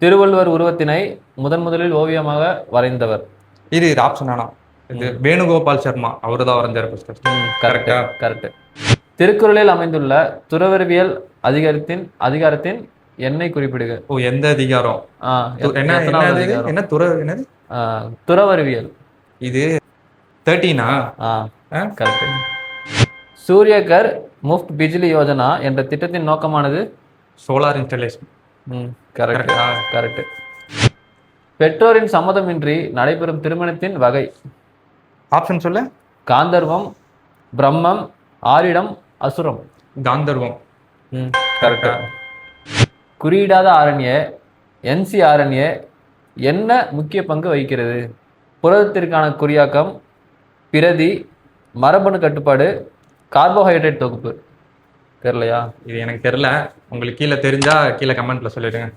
திருவள்ளுவர் உருவத்தினை முதலில் ஓவியமாக வரைந்தவர். இது ஆப்ஷன் ஆனா இது வேணுகோபால் சர்மா அவரு தான் வரைஞ்சாரு ஃபர்ஸ்ட். Correct correct. திருக்குறளில் அமைந்துள்ள துறவரவியல் அதிகாரத்தின் எண்ணை குறிப்பிடுக. ஓ, எந்த அதிகாரம்? என்ன துறவரவியல். இது 13ஆ? கரெக்ட். சூரியகர் முஃப்ட் பிஜ்லி யோஜனா என்ற திட்டத்தின் நோக்கமானது சோலார் இன்ஸ்டாலேஷன். Correct correct. பெற்றோரின் சம்மதமின்றி நடைபெறும் திருமணத்தின் வகை. ஆப்ஷன் சொல்ல. காந்தர்வம், பிரம்மம், ஆரிடம், அசுரம். காந்தர்வம். கரெக்டா. குறியிடாத ஆரண்ய NCRNA என்ன முக்கிய பங்கு வகிக்கிறது? புரதத்திற்கான குறியாக்கம், பிரதி, மரபணு கட்டுப்பாடு, கார்போஹைட்ரேட் தொகுப்பு. தெரியலையா? இது எனக்கு தெரியல. உங்களுக்கு கீழே தெரிஞ்சா கீழே கமெண்ட்ல சொல்லிடுங்க.